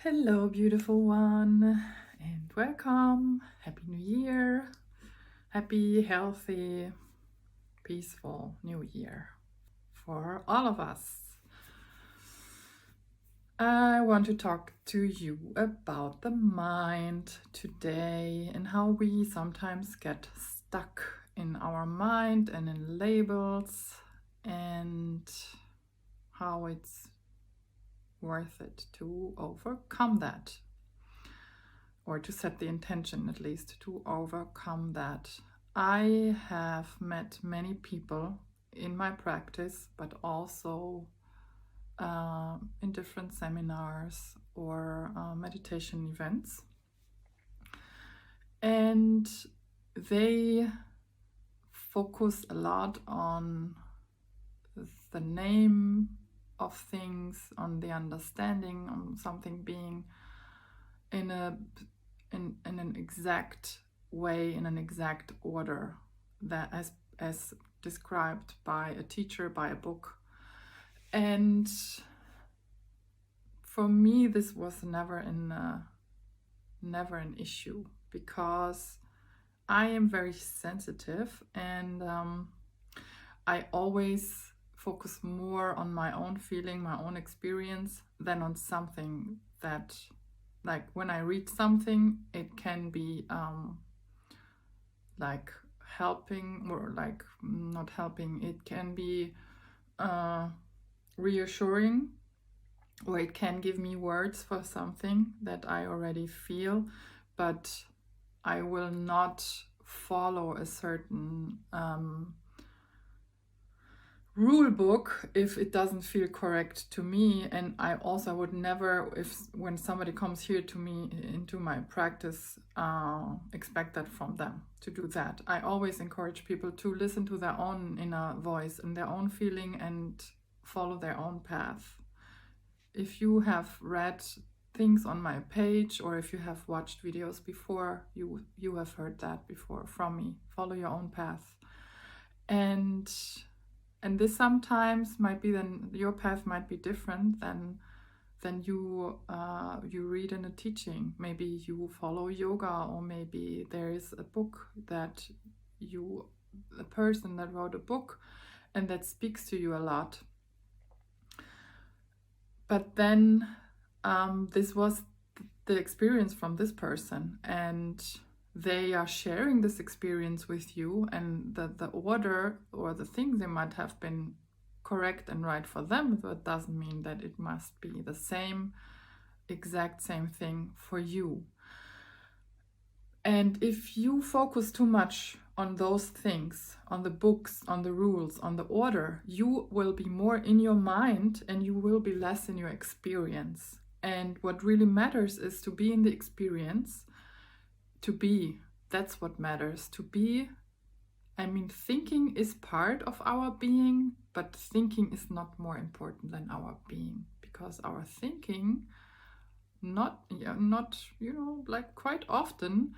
Hello, beautiful one, and welcome. Happy New Year. Happy, healthy, peaceful New Year for all of us. I want to talk to you about the mind today and how we sometimes get stuck in our mind and in labels, and how it's worth it to overcome that, or to set the intention at least to overcome that. I have met many people in my practice, but also in different seminars or meditation events. And they focus a lot on the name of things, on the understanding, on something being in an exact way, in an exact order, that as described by a teacher, by a book. And for me, this was never an issue, because I am very sensitive, and I always focus more on my own feeling, my own experience, than on something that, like when I read something, it can be like helping, or like not helping. It can be reassuring, or it can give me words for something that I already feel, but I will not follow a certain rule book if it doesn't feel correct to me. And I also would never, when somebody comes here to me into my practice, expect that from them to do that. I always encourage people to listen to their own inner voice and their own feeling and follow their own path. If you have read things on my page, or if you have watched videos before, you have heard that before from me. Follow your own path. And this sometimes might be, then your path might be different than you read in a teaching. Maybe you follow yoga, or maybe there is a book that a person that wrote a book and that speaks to you a lot. But then this was the experience from this person, and they are sharing this experience with you, and the order or the things they might have been correct and right for them, but doesn't mean that it must be the exact same thing for you. And if you focus too much on those things, on the books, on the rules, on the order, you will be more in your mind and you will be less in your experience. And what really matters is to be in the experience, to be. That's what matters, to be. I mean, thinking is part of our being, but thinking is not more important than our being, because our thinking, not like quite often,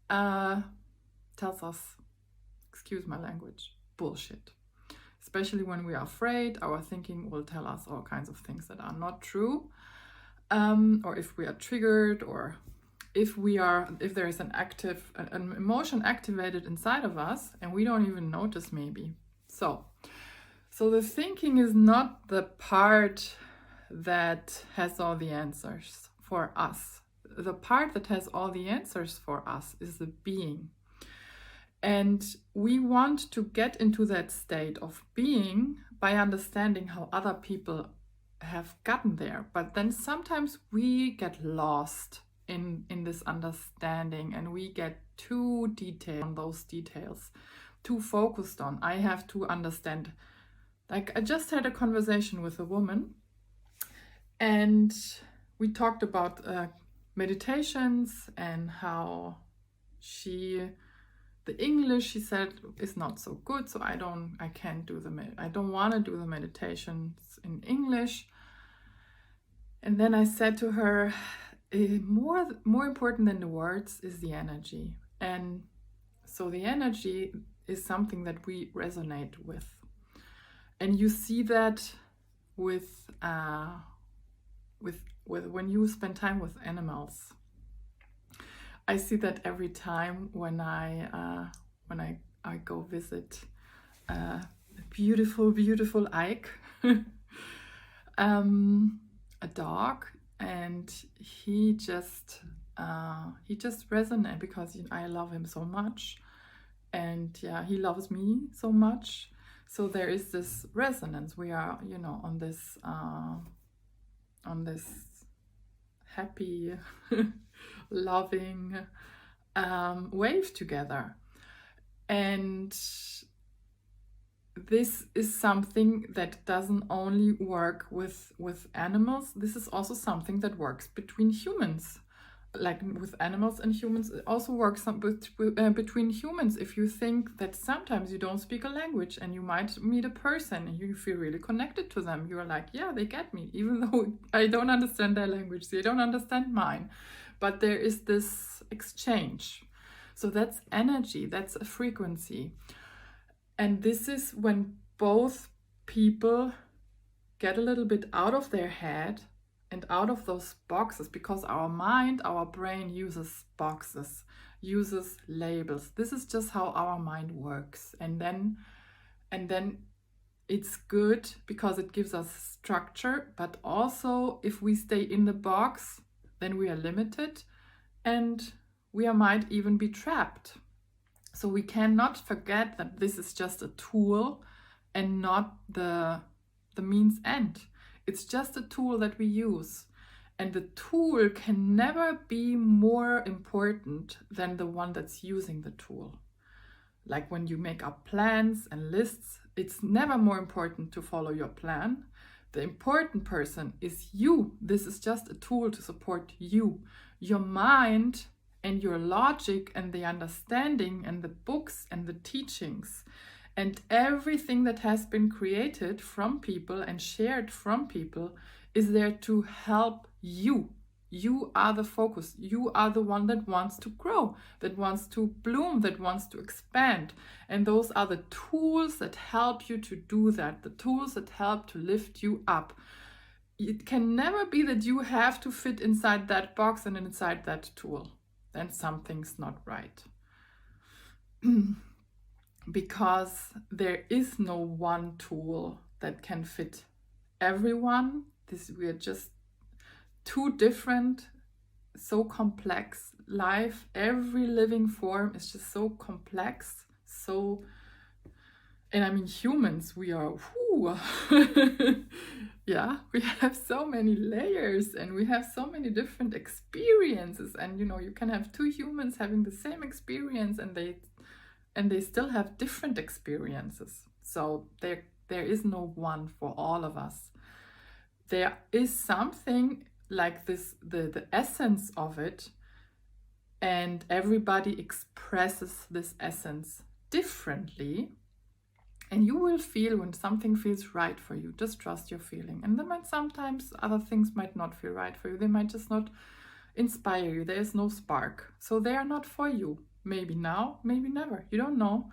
tells us, excuse my language, bullshit. Especially when we are afraid, our thinking will tell us all kinds of things that are not true. Or if we are triggered, or if there is an emotion activated inside of us and we don't even notice, maybe. So the thinking is not the part that has all the answers for us. The part that has all the answers for us is the being. And we want to get into that state of being by understanding how other people have gotten there. But then sometimes we get lost in this understanding, and we get too detailed on those details, too focused on, I have to understand. Like, I just had a conversation with a woman, and we talked about meditations, and how the English, she said, is not so good, so I don't want to do the meditations in English. And then I said to her, more important than the words is the energy. And so the energy is something that we resonate with. And you see that with when you spend time with animals. I see that every time when I go visit a beautiful Ike, a dog, and he just resonates because I love him so much, and yeah, he loves me so much. So there is this resonance. We are, on this happy, loving wave together. And this is something that doesn't only work with animals. This is also something that works between humans. Like with animals and humans, it also works between humans. If you think that sometimes you don't speak a language and you might meet a person and you feel really connected to them, you're like, yeah, they get me, even though I don't understand their language, they don't understand mine. But there is this exchange. So that's energy, that's a frequency. And this is when both people get a little bit out of their head and out of those boxes, because our mind, our brain uses boxes, uses labels. This is just how our mind works. And then it's good because it gives us structure, but also if we stay in the box, then we are limited and we might even be trapped. So we cannot forget that this is just a tool and not the means end. It's just a tool that we use. And the tool can never be more important than the one that's using the tool. Like when you make up plans and lists, it's never more important to follow your plan. The important person is you. This is just a tool to support you. Your mind and your logic and the understanding and the books and the teachings and everything that has been created from people and shared from people is there to help you. You are the focus. You are the one that wants to grow, that wants to bloom, that wants to expand. And those are the tools that help you to do that, the tools that help to lift you up. It can never be that you have to fit inside that box and inside that tool. Then something's not right. Because there is no one tool that can fit everyone. We are just too different, so complex. Life, every living form is just so complex. And I mean, humans, we are, yeah, we have so many layers and we have so many different experiences. And you can have two humans having the same experience and they still have different experiences. So there is no one for all of us. There is something like this, the essence of it, and everybody expresses this essence differently. And you will feel when something feels right for you. Just trust your feeling. And then sometimes other things might not feel right for you. They might just not inspire you. There is no spark. So they are not for you. Maybe now, maybe never. You don't know.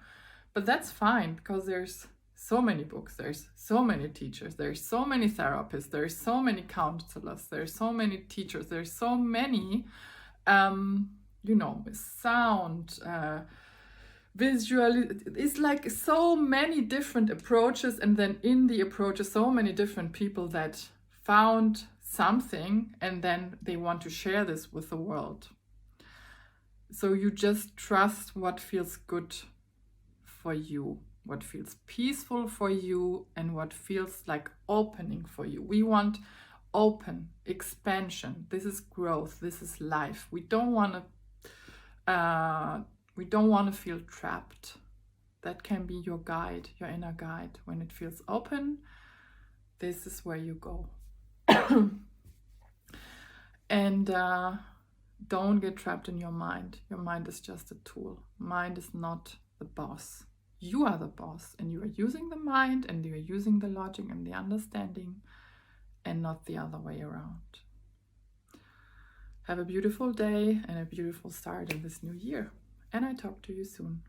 But that's fine, because there's so many books. There's so many teachers. There's so many therapists. There's so many counselors. There's so many teachers. There's so many, sound, visual. It's like so many different approaches, and then in the approaches so many different people that found something and then they want to share this with the world. So you just trust what feels good for you, what feels peaceful for you, and what feels like opening for you. We want open expansion. This is growth. This is life. We don't want to feel trapped. That can be your guide, your inner guide. When it feels open, this is where you go. And don't get trapped in your mind. Your mind is just a tool. Mind is not the boss. You are the boss, and you are using the mind, and you are using the logic and the understanding, and not the other way around. Have a beautiful day and a beautiful start in this new year. And I talk to you soon.